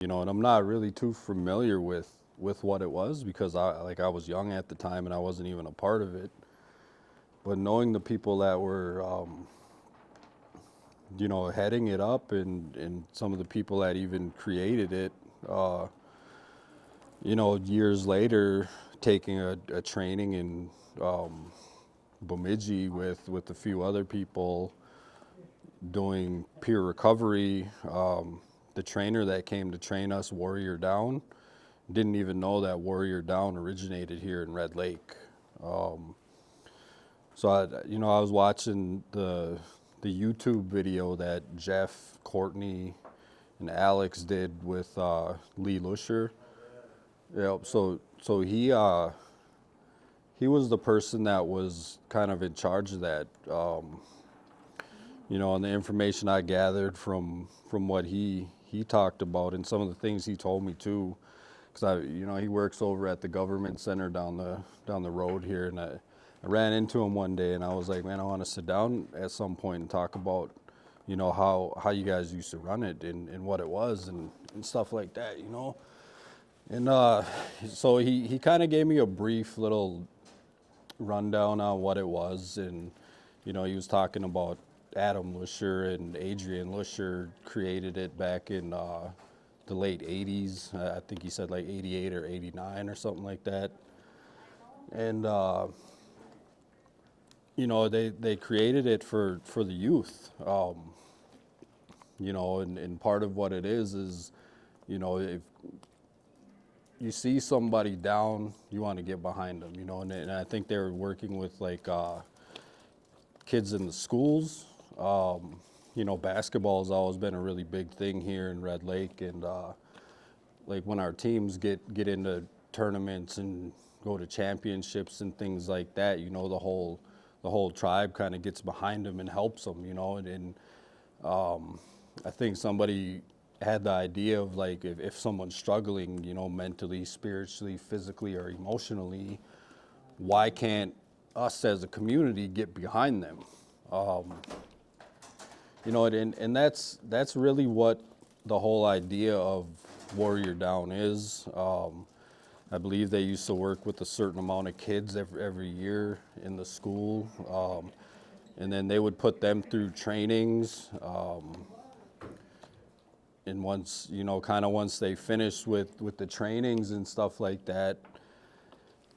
And I'm not really too familiar with what it was because I was young at the time and I wasn't even a part of it. But knowing the people that were, heading it up and some of the people that even created it, uh, years later, taking a training in Bemidji with a few other people doing peer recovery. The trainer that came to train us, Warrior Down, didn't even know that Warrior Down originated here in Red Lake. So I was watching the YouTube video that Jeff, Courtney, and Alex did with Lee Lusher. Yeah, so he was the person that was kind of in charge of that. And the information I gathered from what he talked about and some of the things he told me too, because he works over at the government center down the road here, and I ran into him one day and I was like, man, I want to sit down at some point and talk about, how you guys used to run it and what it was and stuff like that, And so he kind of gave me a brief little rundown on what it was, and he was talking about Adam Lusher and Adrian Lusher created it back in the late 80s. I think he said like 88 or 89 or something like that. And they created it for the youth. And part of what it is if you see somebody down, you want to get behind them, and I think they were working with like kids in the schools. Basketball has always been a really big thing here in Red Lake, and like when our teams get into tournaments and go to championships and things like that, the whole tribe kind of gets behind them and helps them, and I think somebody had the idea of like if someone's struggling, mentally, spiritually, physically, or emotionally, why can't us as a community get behind them? And that's really what the whole idea of Warrior Down is. I believe they used to work with a certain amount of kids every year in the school, and then they would put them through trainings. And once they finished with the trainings and stuff like that,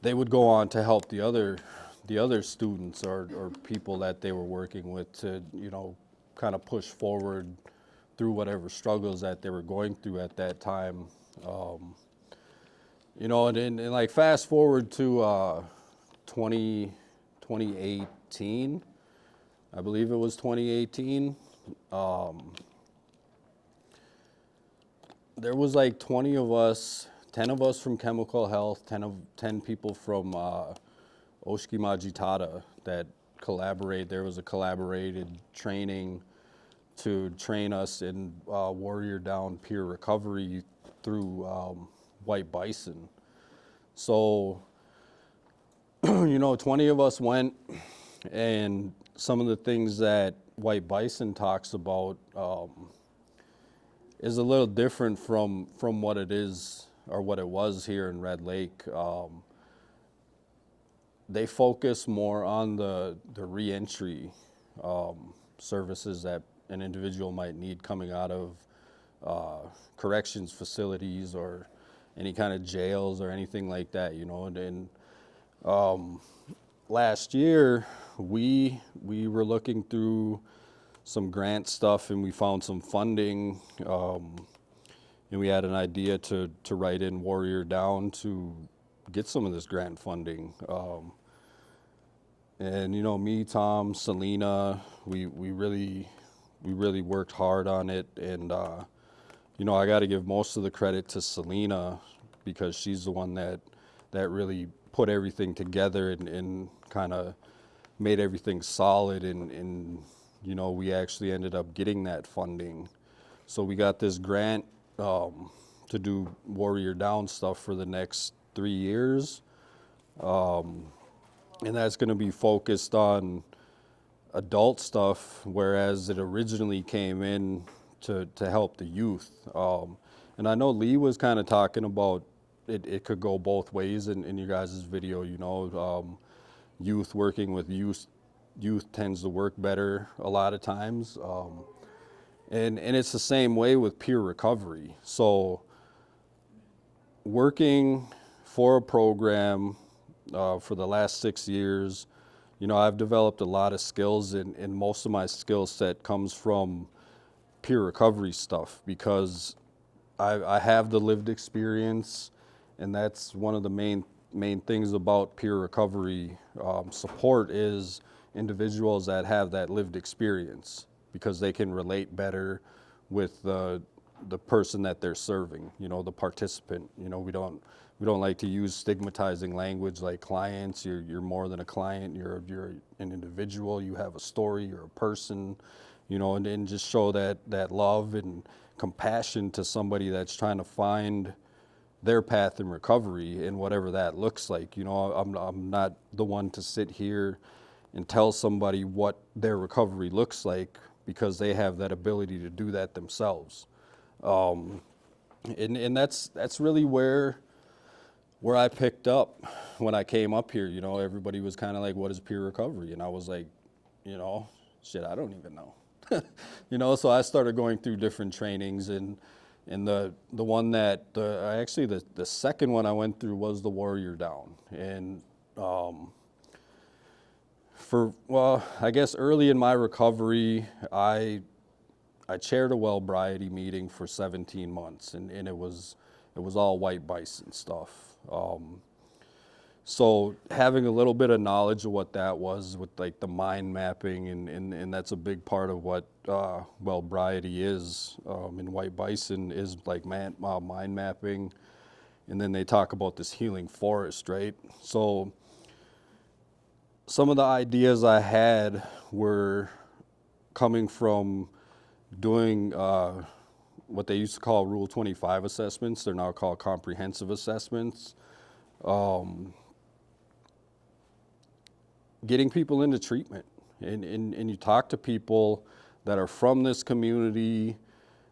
they would go on to help the other students or people that they were working with to kind of push forward through whatever struggles that they were going through at that time. And like fast forward to 2018, I believe it was 2018. There was like 20 of us, 10 of us from Chemical Health, 10 people from Oshki Majitada that collaborate. There was a collaborated training to train us in Warrior Down peer recovery through White Bison. So, 20 of us went, and some of the things that White Bison talks about is a little different from what it is or what it was here in Red Lake. They focus more on the reentry services that an individual might need coming out of corrections facilities or any kind of jails or anything like that, And last year we were looking through some grant stuff and we found some funding, and we had an idea to write in Warrior Down to get some of this grant funding. And me, Tom, Selena, we really worked hard on it, and I got to give most of the credit to Selena because she's the one that really put everything together and kind of made everything solid, and we actually ended up getting that funding. So we got this grant to do Warrior Down stuff for the next 3 years. And that's going to be focused on adult stuff, whereas it originally came in to help the youth. And I know Lee was kind of talking about it could go both ways in your guys' video, youth working with youth tends to work better a lot of times. And it's the same way with peer recovery. So working for a program for the last 6 years, I've developed a lot of skills, and most of my skill set comes from peer recovery stuff because I have the lived experience, and that's one of the main things about peer recovery support is individuals that have that lived experience because they can relate better with the person that they're serving, the participant. We don't like to use stigmatizing language like clients. You're more than a client. You're an individual. You have a story. You're a person, and then just show that love and compassion to somebody that's trying to find their path in recovery and whatever that looks like. I'm not the one to sit here and tell somebody what their recovery looks like because they have that ability to do that themselves. And that's really where I picked up when I came up here. Everybody was kind of like, what is peer recovery? And I was like, shit, I don't even know. So I started going through different trainings, and the one that actually the second one I went through was the Warrior Down. And I guess early in my recovery, I chaired a well-briety meeting for 17 months, and it was all white bison stuff. So having a little bit of knowledge of what that was with like the mind mapping, and that's a big part of what well-briety is in white bison is like mind mapping. And then they talk about this healing forest, right? So some of the ideas I had were coming from doing what they used to call Rule 25 assessments. They're now called comprehensive assessments. Getting people into treatment. And you talk to people that are from this community.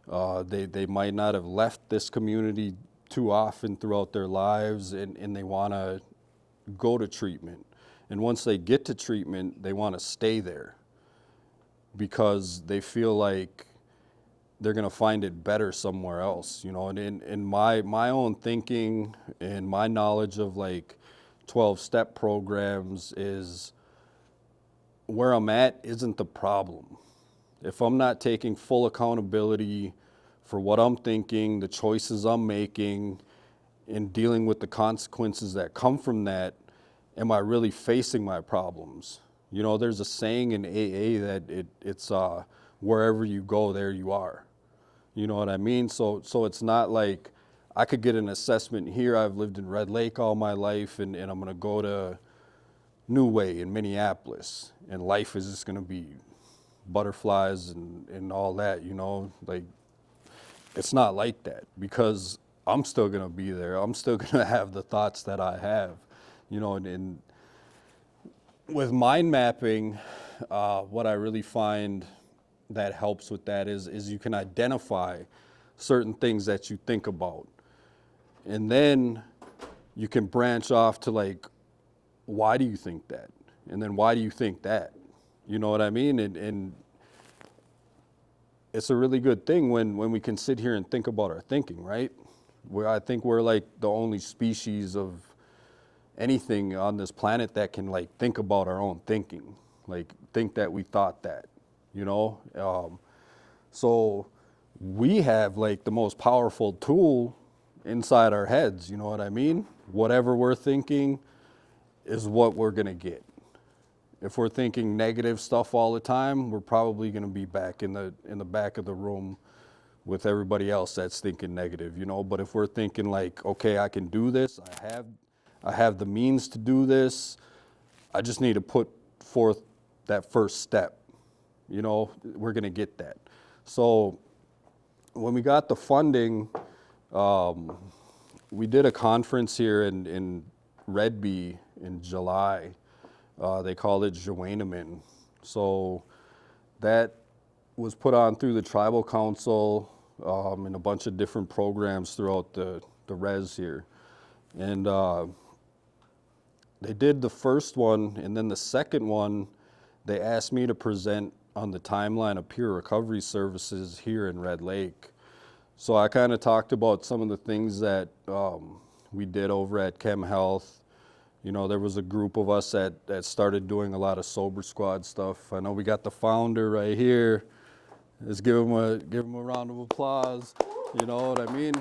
They might not have left this community too often throughout their lives, and they want to go to treatment. And once they get to treatment, they want to stay there because they feel like they're going to find it better somewhere else, And in my own thinking and my knowledge of like 12-step programs is where I'm at isn't the problem. If I'm not taking full accountability for what I'm thinking, the choices I'm making, and dealing with the consequences that come from that, am I really facing my problems? There's a saying in AA that it's wherever you go, there you are. You know what I mean? So it's not like I could get an assessment here. I've lived in Red Lake all my life, and I'm going to go to New Way in Minneapolis, and life is just going to be butterflies and all that, Like, it's not like that because I'm still going to be there. I'm still going to have the thoughts that I have, and with mind mapping, what I really find that helps with that is you can identify certain things that you think about. And then you can branch off to like, why do you think that? And then why do you think that? You know what I mean? And it's a really good thing when we can sit here and think about our thinking, right? I think we're like the only species of anything on this planet that can like think about our own thinking, like think that we thought that, so we have like the most powerful tool inside our heads, you know what I mean? Whatever we're thinking is what we're gonna get. If we're thinking negative stuff all the time, we're probably gonna be back in the back of the room with everybody else that's thinking negative, But if we're thinking like, okay, I can do this, I have the means to do this, I just need to put forth that first step, we're gonna get that. So when we got the funding, we did a conference here in Redby in July. They called it Joanneman. So that was put on through the tribal council. in a bunch of different programs throughout the res here. And they did the first one, and then the second one, they asked me to present on the timeline of peer recovery services here in Red Lake. So I kind of talked about some of the things that we did over at Chem Health. You know, there was a group of us that started doing a lot of Sober Squad stuff. I know we got the founder right here. Let's give him a round of applause. You know what I mean?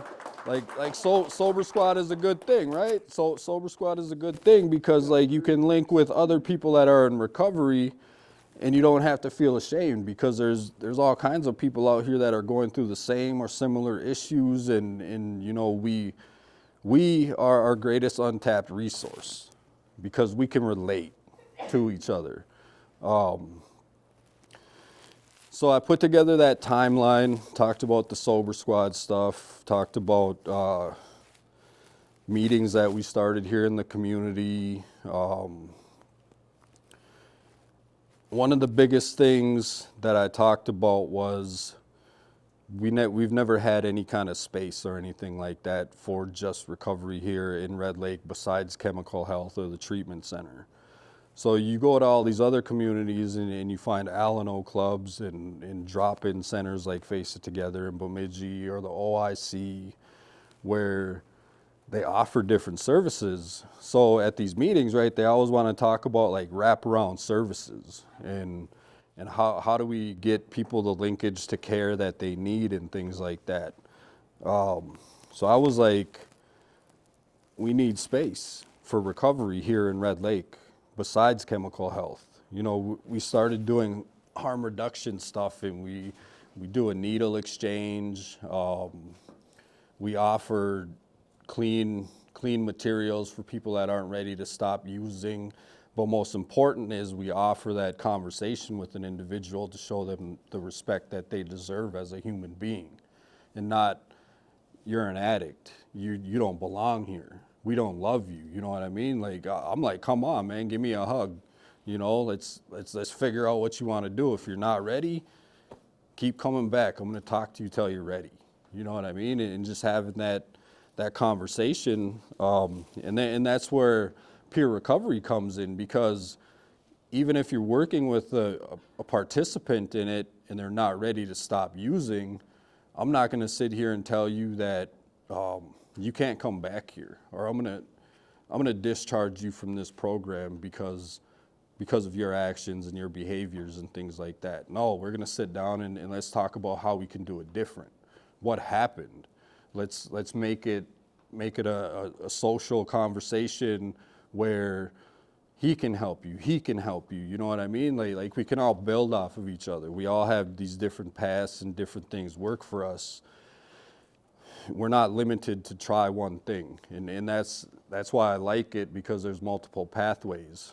Sober Squad is a good thing, right? So Sober Squad is a good thing because like you can link with other people that are in recovery, and you don't have to feel ashamed because there's all kinds of people out here that are going through the same or similar issues, and you know we are our greatest untapped resource because we can relate to each other. So I put together that timeline, talked about the Sober Squad stuff, talked about meetings that we started here in the community. One of the biggest things that I talked about was we've never had any kind of space or anything like that for just recovery here in Red Lake besides Chemical Health or the treatment center. So you go to all these other communities and you find Alano clubs and drop-in centers like Face It Together in Bemidji or the OIC where they offer different services. So at these meetings, right, they always want to talk about like wraparound services and how do we get people the linkage to care that they need and things like that. So I was like, we need space for recovery here in Red Lake besides Chemical Health. You know, we started doing harm reduction stuff, and we do a needle exchange. We offer clean materials for people that aren't ready to stop using. But most important is we offer that conversation with an individual to show them the respect that they deserve as a human being, and not, you're an addict, you don't belong here, we don't love you. You know what I mean? Like I'm like, come on, man, give me a hug. You know, let's figure out what you want to do. If you're not ready, keep coming back. I'm going to talk to you till you're ready. You know what I mean? And just having that conversation, and that's where peer recovery comes in, because even if you're working with a participant in it and they're not ready to stop using, I'm not going to sit here and tell you that you can't come back here, or I'm going to discharge you from this program because of your actions and your behaviors and things like that. No, we're going to sit down and let's talk about how we can do it different. What happened? Let's make it a social conversation where he can help you, you know what I mean? Like we can all build off of each other. We all have these different paths and different things work for us. We're not limited to try one thing, and that's why I like it, because there's multiple pathways.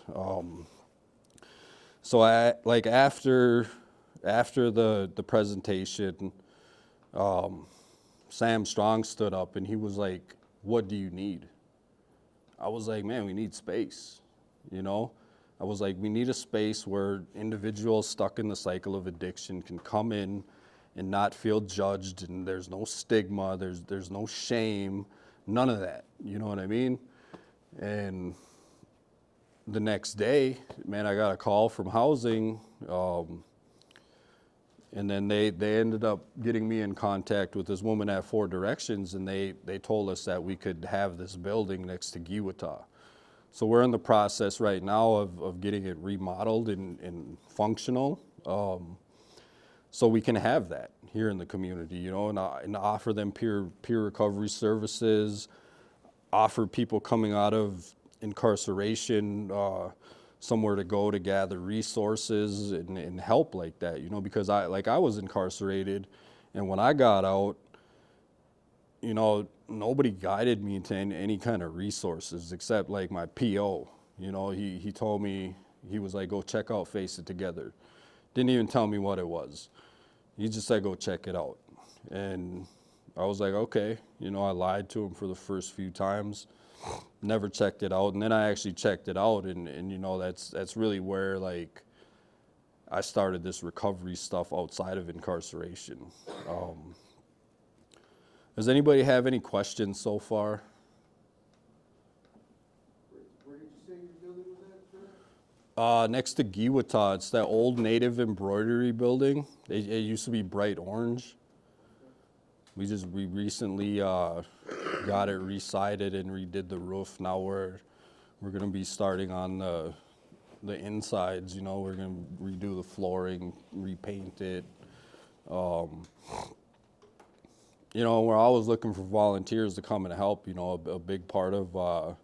So I like after the presentation, Sam Strong stood up and he was like, "What do you need?" I was like, "Man, we need space." You know, I was like, we need a space where individuals stuck in the cycle of addiction can come in and not feel judged, and there's no stigma, there's no shame, none of that. You know what I mean? And the next day, man, I got a call from housing, and then they ended up getting me in contact with this woman at Four Directions, and they told us that we could have this building next to Giwata. So we're in the process right now of getting it remodeled and functional, so we can have that here in the community, you know, and offer them peer recovery services, offer people coming out of incarceration somewhere to go to gather resources and help like that, you know, because I was incarcerated, and when I got out, you know, nobody guided me into any kind of resources except like my PO. You know, he told me, he was like, "Go check out Face It Together." Didn't even tell me what it was. He just said, "Go check it out." And I was like, okay. You know, I lied to him for the first few times, never checked it out. And then I actually checked it out, and you know, that's really where like I started this recovery stuff outside of incarceration. Does anybody have any questions so far? Where did you say your building was at, sir? Next to Giwata, it's that old native embroidery building. It used to be bright orange. We recently got it resided and redid the roof. Now we're gonna be starting on the insides. You know, we're gonna redo the flooring, repaint it. You know, we're always looking for volunteers to come and help. You know, a big part of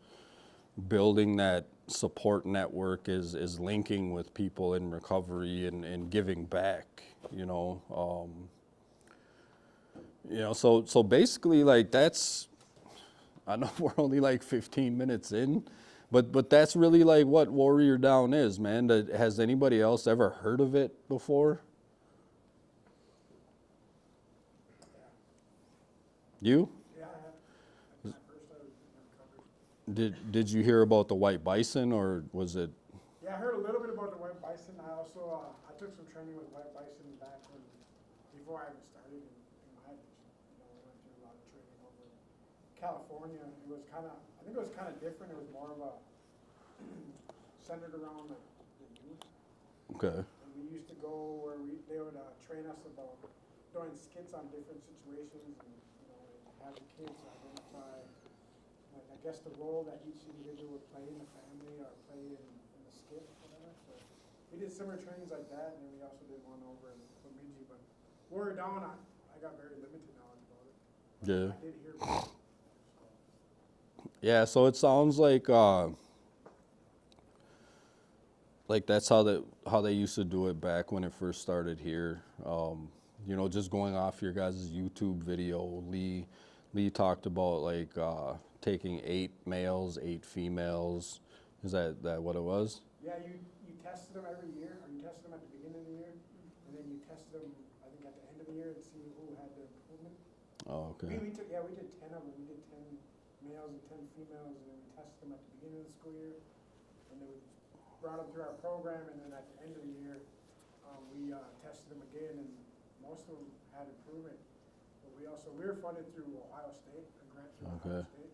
building that support network is linking with people in recovery and giving back. So basically, like, that's, I know we're only like 15 minutes in, but that's really like what Warrior Down is, man. Has anybody else ever heard of it before? You? Yeah, I have. That's my first time in recovery. Did you hear about the white bison, or was it? Yeah, I heard a little bit about the white bison. I also I took some training with white bison back before I even started in my addiction. You know, we went through a lot of training over in California. It was kind of, I think it was kind of different. It was more of a centered around the youth. Okay. And we used to go where they would train us about doing skits on different situations, and have the kids identify, like, I guess, the role that each individual would play in the family or play in the skit, whatever. So we did similar trainings like that, and then we also did one over in Bemidji. But Warrior Down, I got very limited knowledge about it. Yeah. I did hear about it. Yeah, so it sounds like that's how they used to do it back when it first started here. Just going off your guys' YouTube video, Lee talked about like taking 8 males, 8 females. Is that what it was? Yeah, you tested them every year, or you tested them at the beginning of the year, and then you tested them, I think, at the end of the year to see who had the improvement. Oh, okay. We did 10 of them. We did 10 males and 10 females, and then we tested them at the beginning of the school year, and then we brought them through our program, and then at the end of the year, we tested them again, and most of them had improvement. But we were funded through Ohio State, a grant through Ohio State.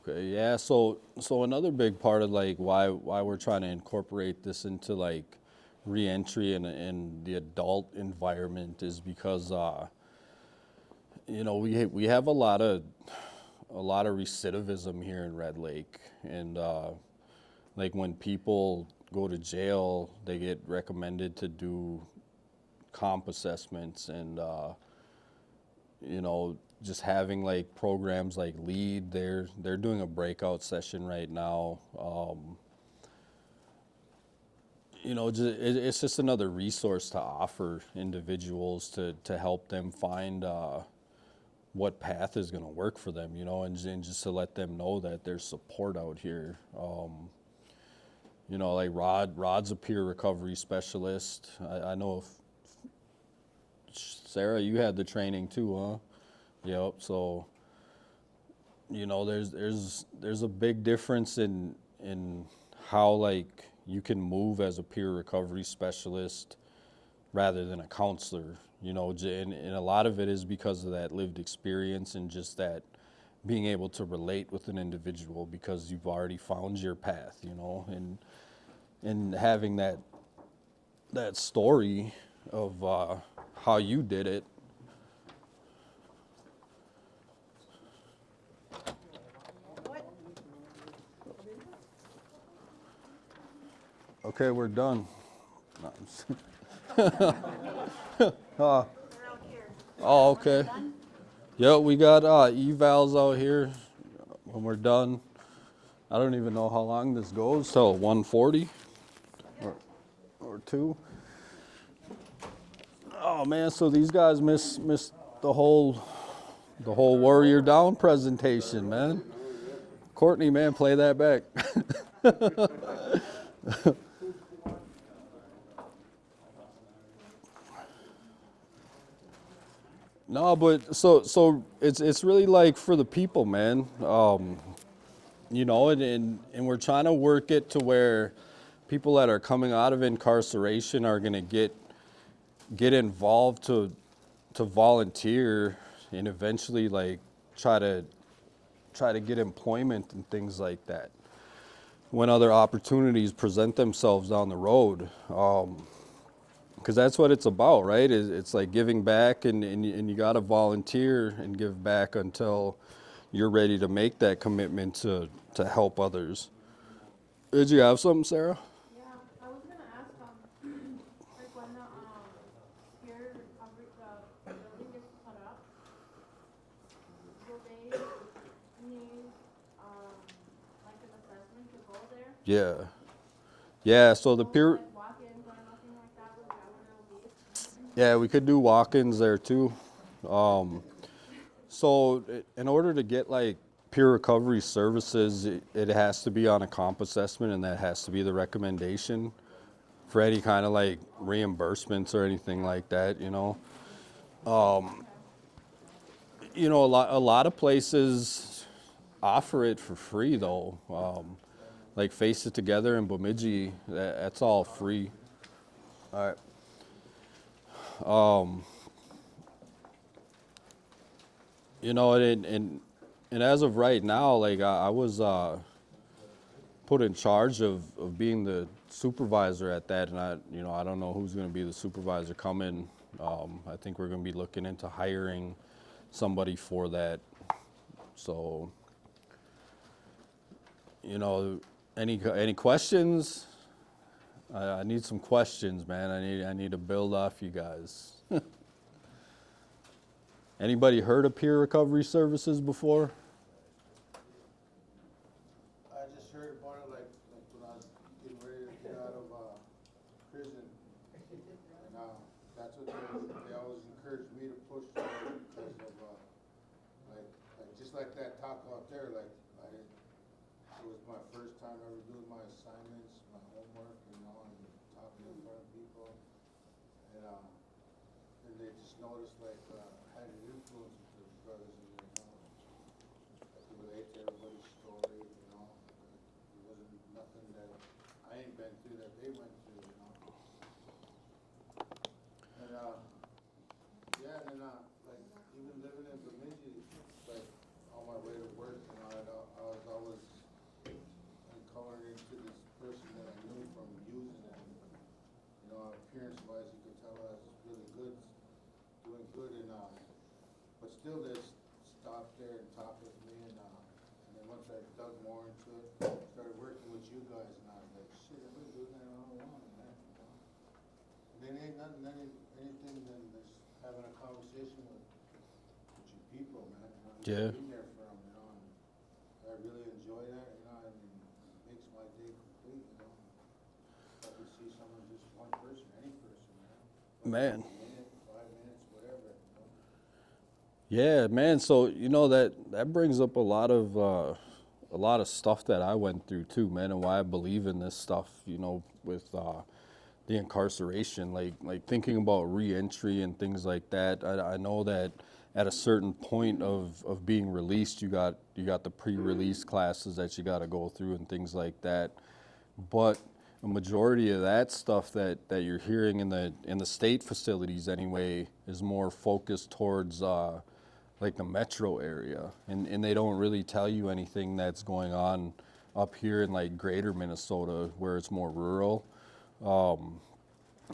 Okay, yeah, so another big part of like why we're trying to incorporate this into like re-entry in the adult environment is because we have a lot of recidivism here in Red Lake, and like when people go to jail, they get recommended to do comp assessments, and just having like programs like LEAD, they're doing a breakout session right now. It's just another resource to offer individuals to help them find what path is going to work for them, and just to let them know that there's support out here. Like Rod's a peer recovery specialist. I know Sarah, you had the training too, huh? Yep. So, there's a big difference in how like you can move as a peer recovery specialist rather than a counselor. And a lot of it is because of that lived experience and just that being able to relate with an individual because you've already found your path, and having that story of how you did it. Okay, we're done. Oh, okay. Yeah, we got evals out here when we're done. I don't even know how long this goes, till 1:40 or 2. Oh man, so these guys missed the whole Warrior Down presentation, man. Courtney, man, play that back. No, but so it's really like for the people, man. And we're trying to work it to where people that are coming out of incarceration are gonna get involved to volunteer and eventually like try to get employment and things like that when other opportunities present themselves down the road. Because that's what it's about, right? It's like giving back, and you got to volunteer and give back until you're ready to make that commitment to help others. Did you have something, Sarah? Yeah, I was gonna ask, like when the peer recovery, the building gets put up, will they need, like an assessment to go there? Yeah. Yeah, so the No, peer, like walk-ins or nothing like that, is that what it'll be? yeah, we could do walk-ins there too. So in order to get like peer recovery services, it has to be on a comp assessment, and that has to be the recommendation for any kind of like reimbursements or anything like that, you know. A lot of places offer it for free though. Like Face It Together in Bemidji, that's all free. All right. And as of right now, like I was put in charge of being the supervisor at that, and I don't know who's going to be the supervisor coming. I think we're going to be looking into hiring somebody for that. So, any questions? I need some questions, man. I need to build off you guys. Anybody heard of peer recovery services before? I just heard about it like when I was getting ready to get out of prison, and that's what they always encouraged me to push for because of like just like that talk out there, like it was my first time ever doing my assignments, my homework, and talking in front of people, and they just noticed like had an influence with the brothers in there, I could relate to everybody's story, It wasn't nothing that I ain't been through that they went through, And yeah, and then like even living in Bemidji, like on my way to work, I was always colored into this person that I knew from using it. Appearance wise, you could tell I was really good, doing good, but still they stopped there and talked with me, and then once I dug more into it, started working with you guys, and I was like, shit, I've been doing that all along, man. And then ain't nothing, anything than just having a conversation with you people, man. Yeah. Being there for them, and I really enjoy that, and it makes my day complete, I can see someone, just one person, any person, Man. A minute, 5 minutes, whatever. Yeah, man. So that brings up a lot of stuff that I went through too, man, and why I believe in this stuff. With the incarceration, like thinking about reentry and things like that. I know that at a certain point of being released, you got the pre-release classes that you got to go through and things like that. But a majority of that stuff that you're hearing in the state facilities anyway is more focused towards like the metro area, and they don't really tell you anything that's going on up here in like greater Minnesota where it's more rural.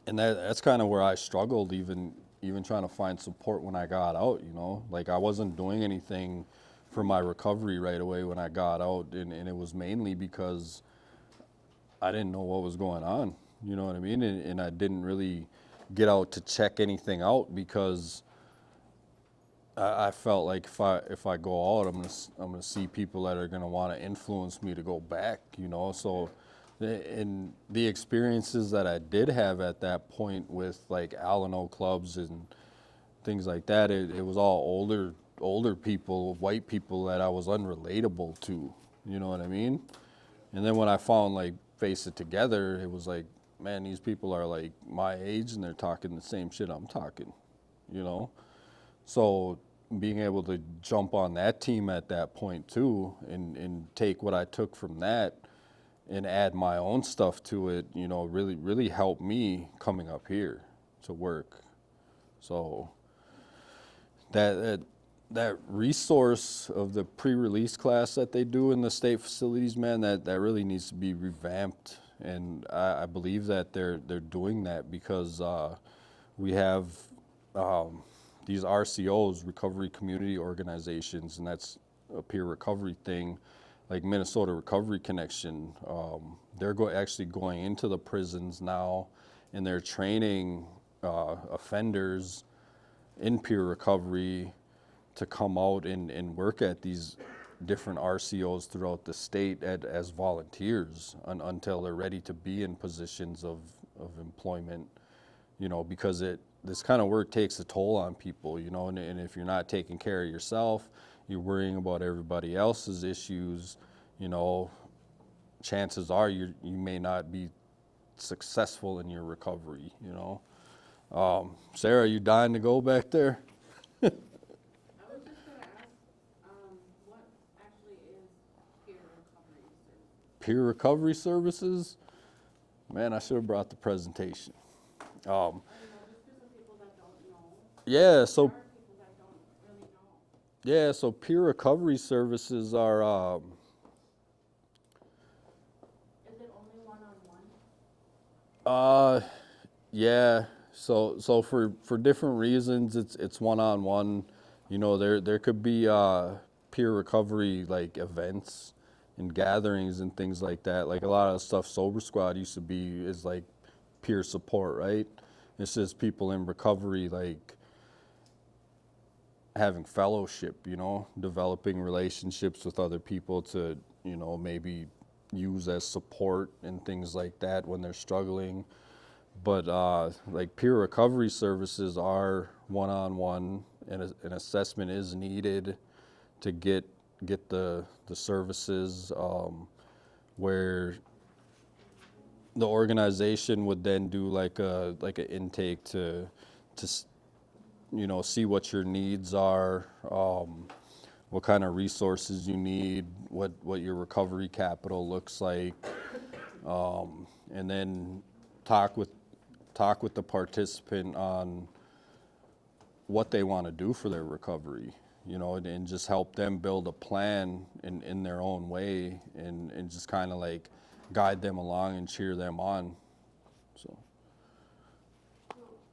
And that's kind of where I struggled, even trying to find support when I got out. Like I wasn't doing anything for my recovery right away when I got out, and it was mainly because I didn't know what was going on. You know what I mean? And I didn't really get out to check anything out because I felt like if I go out, I'm gonna see people that are gonna want to influence me to go back. So in the experiences that I did have at that point with like Alano clubs and things like that, it was all older people, white people that I was unrelatable to. You know what I mean? And then when I found like Face It Together, it was like, man, these people are like my age and they're talking the same shit I'm talking. So being able to jump on that team at that point too, and take what I took from that and add my own stuff to it, really, really helped me coming up here to work. So that resource of the pre-release class that they do in the state facilities, man, that really needs to be revamped. And I believe that they're doing that because we have these RCOs, Recovery Community Organizations, and that's a peer recovery thing, like Minnesota Recovery Connection. They're actually going into the prisons now, and they're training offenders in peer recovery to come out and work at these different RCOs throughout the state as volunteers until they're ready to be in positions of employment, you know, because this kind of work takes a toll on people, you know, and if you're not taking care of yourself, you're worrying about everybody else's issues, you know, chances are you may not be successful in your recovery, you know. Sarah, are you dying to go back there? I was just gonna ask, what actually is peer recovery services? Peer recovery services? Man, I should have brought the presentation. I don't know, just for some people that don't know. Yeah, so There are people that don't really know. yeah, so peer recovery services are Is it only one-on-one? yeah. So for different reasons, it's one-on-one. You know, there could be peer recovery like events and gatherings and things like that. Like a lot of the stuff Sober Squad used to be is like peer support, right? It's just people in recovery like having fellowship, you know, developing relationships with other people to, you know, maybe use as support and things like that when they're struggling. But like peer recovery services are one-on-one, and an assessment is needed to get the services where the organization would then do like an intake to you know, see what your needs are, what kind of resources you need, what your recovery capital looks like, and then talk with the participant on what they want to do for their recovery, you know, and just help them build a plan in their own way, and just kind of like guide them along and cheer them on. So.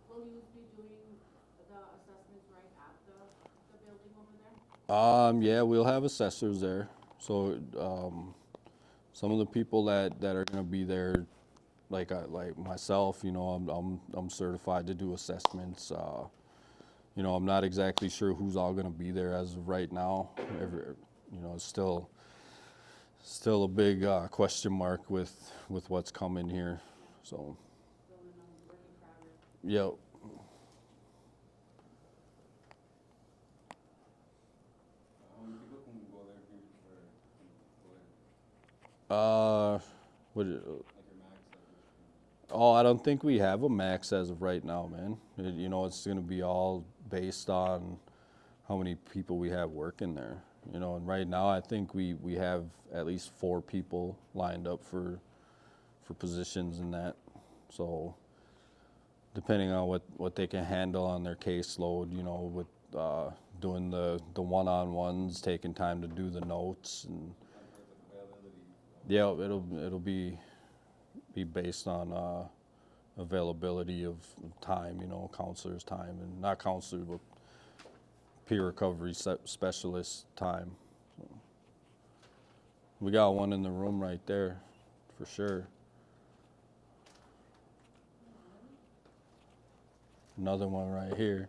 Will you be doing the assessments right at the building over there? Yeah, we'll have assessors there. So some of the people that are going to be there, like myself, you know, I'm certified to do assessments. You know, I'm not exactly sure who's all going to be there as of right now. You know, it's still a big question mark with what's coming here. So. Still in a work in progress. Yep. How many people can go there for What? like your max? Oh, I don't think we have a max as of right now, man. You know, it's going to be all based on how many people we have working there. You know, and right now I think we have at least 4 people lined up for positions in that. So depending on what they can handle on their caseload, you know, with doing the one-on-ones, taking time to do the notes, and yeah, it'll be based on availability of time, you know, counselors' time, and not counselors, but peer recovery specialist time. So we got one in the room right there, for sure. Another one right here.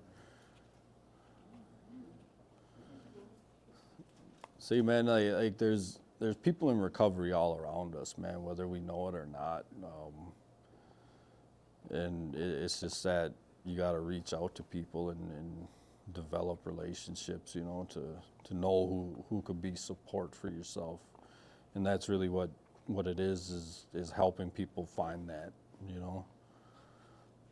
See, man, like there's people in recovery all around us, man, whether we know it or not. And it's just that you got to reach out to people and develop relationships, you know, to know who could be support for yourself. And that's really what it is helping people find that, you know.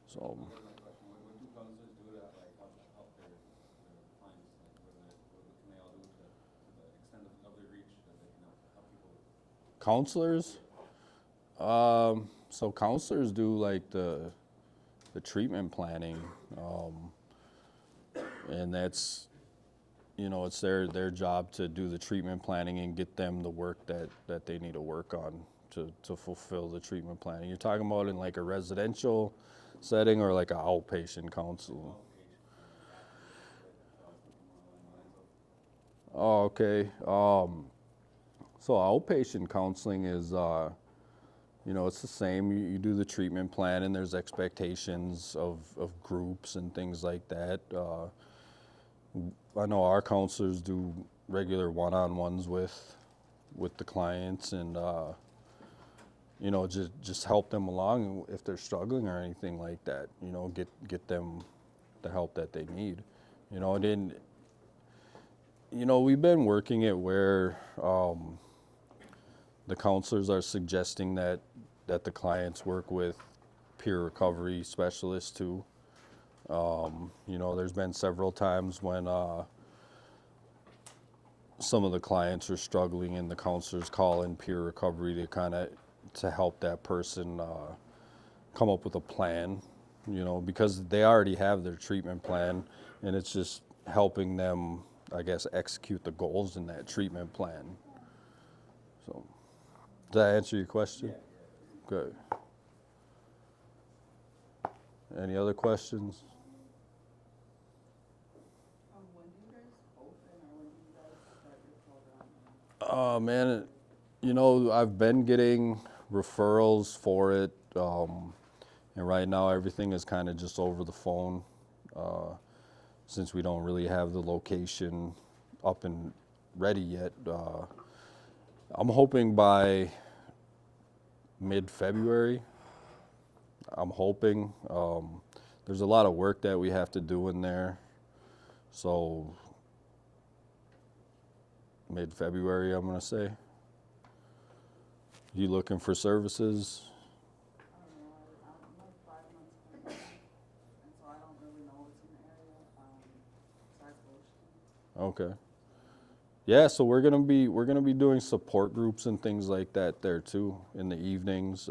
So. What do counselors do to like help their clients? Like, what can they all do to the extent of their reach that they can help people? Counselors? So counselors do like the treatment planning, and that's you know, it's their job to do the treatment planning and get them the work that they need to work on to fulfill the treatment planning. You're talking about in like a residential setting or like an outpatient counsel? Oh, okay. So outpatient counseling is, you know, it's the same. You do the treatment plan and there's expectations of groups and things like that. I know our counselors do regular one-on-ones with the clients and, you know, just help them along if they're struggling or anything like that, you know, get them the help that they need. You know, and then, you know, we've been working it where the counselors are suggesting that the clients work with peer recovery specialists too. You know, there's been several times when some of the clients are struggling and the counselors call in peer recovery to help that person come up with a plan, you know, because they already have their treatment plan and it's just helping them, I guess, execute the goals in that treatment plan. So, does that answer your question? Good. Any other questions? When do you guys open, or when do you guys start your program? Oh man, you know, I've been getting referrals for it, and right now everything is kind of just over the phone, since we don't really have the location up and ready yet. I'm hoping by mid-February. I'm hoping. There's a lot of work that we have to do in there, so mid-February, I'm gonna say. You looking for services? I don't know, I'm like 5 months pregnant, and so I don't really know what's in the area, besides Ocean. Okay. Yeah, so we're gonna be doing support groups and things like that there too in the evenings.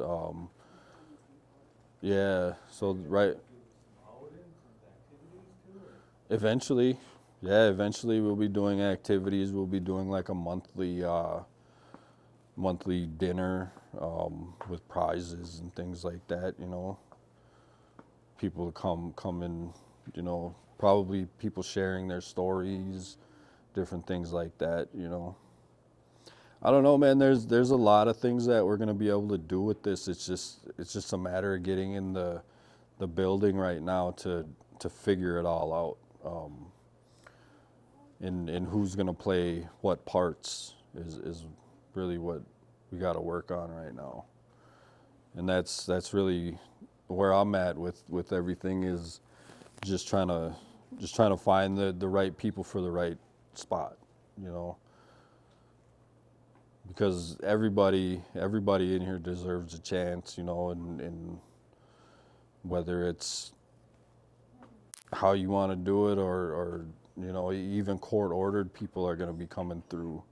Yeah, so right. Eventually, yeah, eventually we'll be doing activities. We'll be doing like a monthly dinner with prizes and things like that. You know, people come and, you know, probably people sharing their stories, different things like that. You know, I don't know, man. There's a lot of things that we're gonna be able to do with this. It's just a matter of getting in the building right now to figure it all out. And who's gonna play what parts is really what we got to work on right now. And that's really where I'm at with everything, is just trying to find the right people for the right spot, you know. Because everybody in here deserves a chance, you know, and whether it's how you want to do it or you know, even court ordered people are going to be coming through.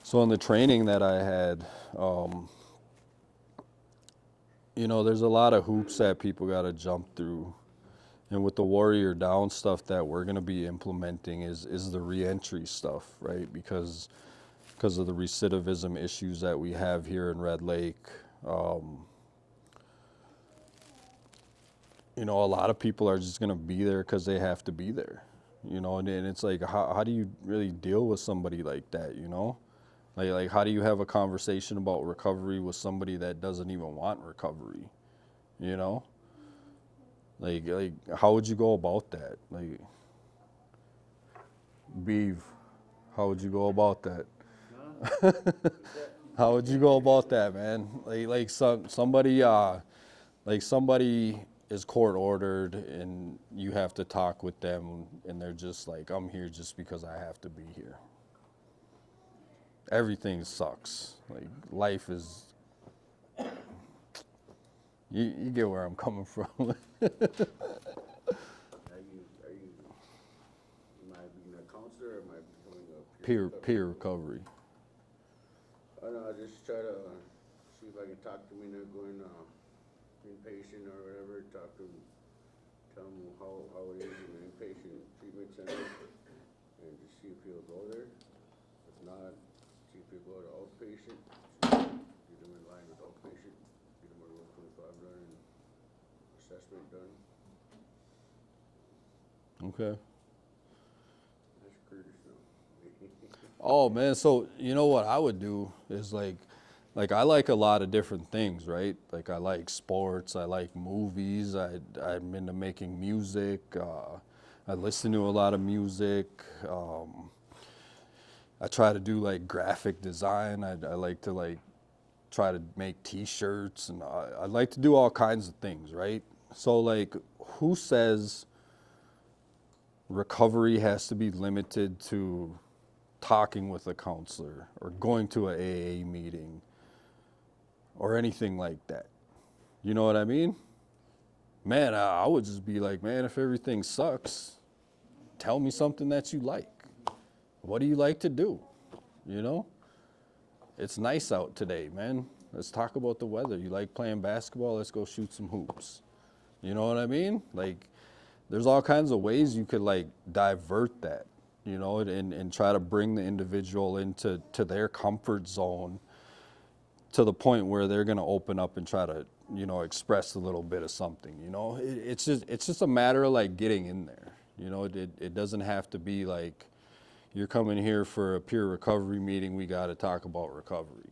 So in the training that I had, you know, there's a lot of hoops that people got to jump through. And with the Warrior Down stuff that we're going to be implementing is the reentry stuff, right? Because of the recidivism issues that we have here in Red Lake. You know, a lot of people are just going to be there because they have to be there, you know, and it's like, how do you really deal with somebody like that, you know? Like how do you have a conversation about recovery with somebody that doesn't even want recovery, you know? Like how would you go about that? Like, Beav, how would you go about that? How would you go about that, man? Like somebody is court ordered and you have to talk with them and they're just like, I'm here just because I have to be here. Everything sucks. Like life is, you get where I'm coming from. Am I being a counselor or am I becoming a peer recovery. I don't know, I just try to see if I can talk to them, you know, going inpatient or whatever, talk to them, tell them how it is in an inpatient treatment center. and just see if he'll go there. If not, see if he'll go to outpatient, get him in line with outpatient, get him a Rule 25 done and assessment done. Okay. That's Curtis now. Oh man, so you know what I would do is like I like a lot of different things, right? Like I like sports, I like movies, I'm into making music, I listen to a lot of music. I try to do like graphic design. I like to like try to make T-shirts, and I like to do all kinds of things, right? So like, who says recovery has to be limited to talking with a counselor or going to a AA meeting or anything like that? You know what I mean? Man, I would just be like, man, if everything sucks, tell me something that you like. What do you like to do? You know? It's nice out today, man. Let's talk about the weather. You like playing basketball? Let's go shoot some hoops. You know what I mean? Like, there's all kinds of ways you could like divert that, you know, and try to bring the individual into their comfort zone to the point where they're going to open up and try to, you know, express a little bit of something. You know, it's just a matter of like getting in there. You know, it doesn't have to be like, you're coming here for a peer recovery meeting, we got to talk about recovery.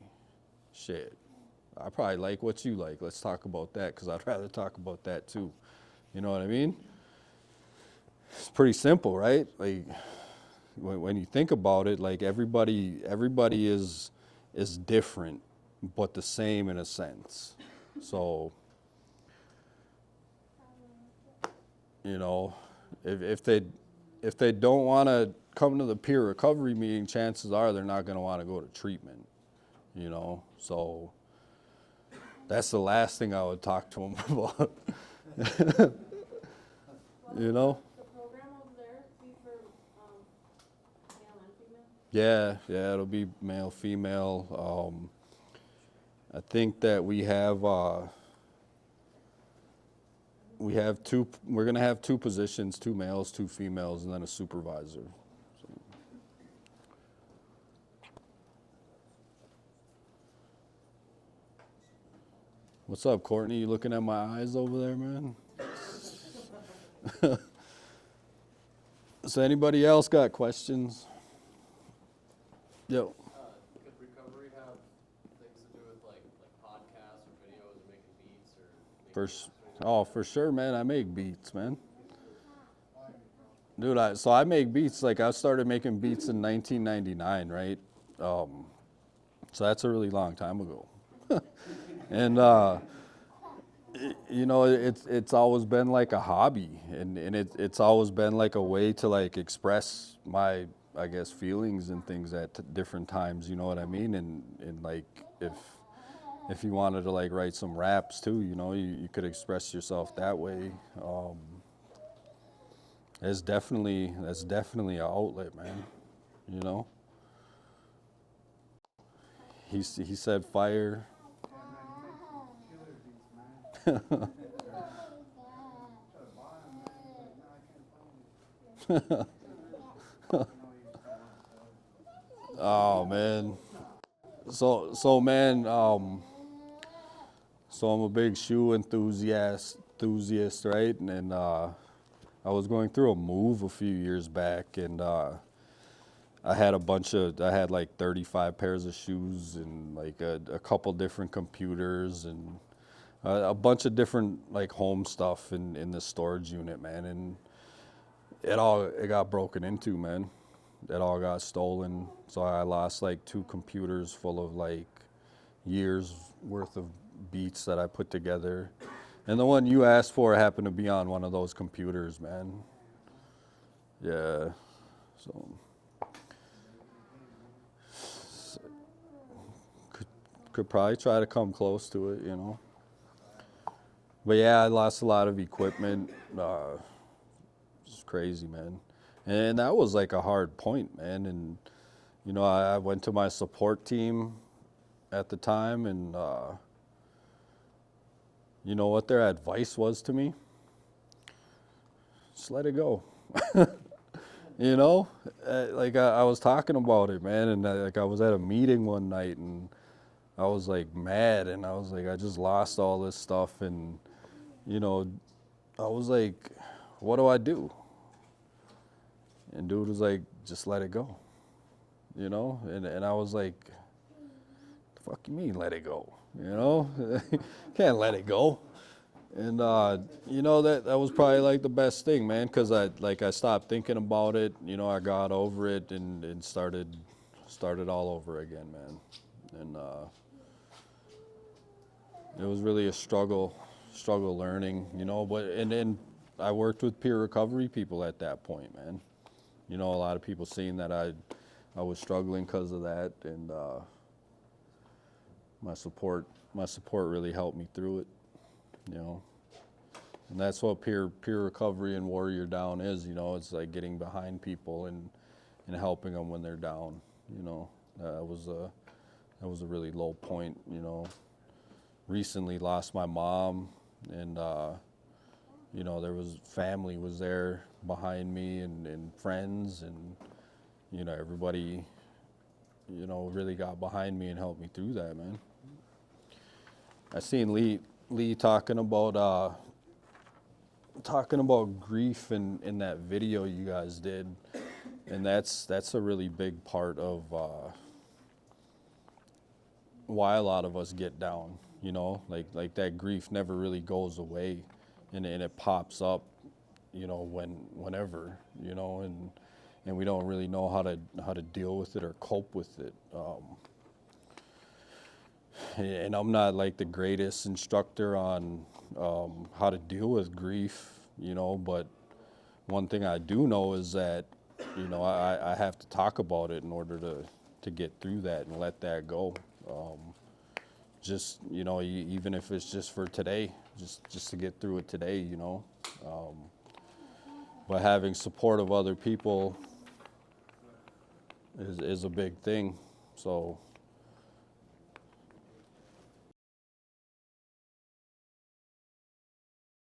Shit, I probably like what you like. Let's talk about that, because I'd rather talk about that too. You know what I mean? It's pretty simple, right? Like, when you think about it, like everybody is different, but the same in a sense. So, you know, if they don't want to come to the peer recovery meeting, chances are they're not going to want to go to treatment. You know, so that's the last thing I would talk to them about. You know. The program over there be for male and female? Yeah, it'll be male, female. I think that we have two. We're gonna have two positions: two males, two females, and then a supervisor. So. What's up, Courtney? You looking at my eyes over there, man? So, anybody else got questions? Yo. Could recovery have things to do with like podcasts or videos or making beats or For sure, man. I make beats, man. Dude, I make beats. Like, I started making beats in 1999, right? So that's a really long time ago. And you know, it's always been like a hobby, and it's always been like a way to like express my, I guess, feelings and things at different times. You know what I mean? And like if you wanted to like write some raps too, you know, you could express yourself that way. That's definitely an outlet, man. You know. He said fire. Oh man. So man, so I'm a big shoe enthusiast, right? And I was going through a move a few years back, and I had like 35 pairs of shoes and like a couple different computers and a bunch of different like home stuff in the storage unit, man. And it got broken into, man. It all got stolen. So I lost like 2 computers full of like years worth of beats that I put together. And the one you asked for happened to be on one of those computers, man. Yeah. So could probably try to come close to it, you know. But yeah, I lost a lot of equipment. It's crazy, man. And that was like a hard point, man. And, you know, I went to my support team at the time, and you know what their advice was to me? Just let it go. You know, like I was talking about it, man, and like I was at a meeting one night and I was like mad, and I was like, I just lost all this stuff, and you know, I was like, what do I do? And dude was like, just let it go, you know, and I was like, the fuck you mean let it go? You know, can't let it go. And you know, that was probably like the best thing, man, because I stopped thinking about it. You know, I got over it and started all over again, man. And it was really a struggle learning, you know. But and then I worked with peer recovery people at that point, man. You know, a lot of people seeing that I was struggling because of that, and my support really helped me through it, you know. And that's what peer recovery and Warrior Down is, you know. It's like getting behind people and helping them when they're down, you know. That was a really low point, you know. Recently lost my mom, and you know, there was family was there behind me, and friends, and you know, everybody, you know, really got behind me and helped me through that, man. I seen Lee talking about grief in that video you guys did, and that's a really big part of why a lot of us get down, you know, like that grief never really goes away, and it pops up, you know, whenever, you know, and we don't really know how to deal with it or cope with it. And I'm not like the greatest instructor on how to deal with grief, you know, but one thing I do know is that, you know, I have to talk about it in order to get through that and let that go. Just, you know, even if it's just for today, just to get through it today, you know. But having support of other people is a big thing. So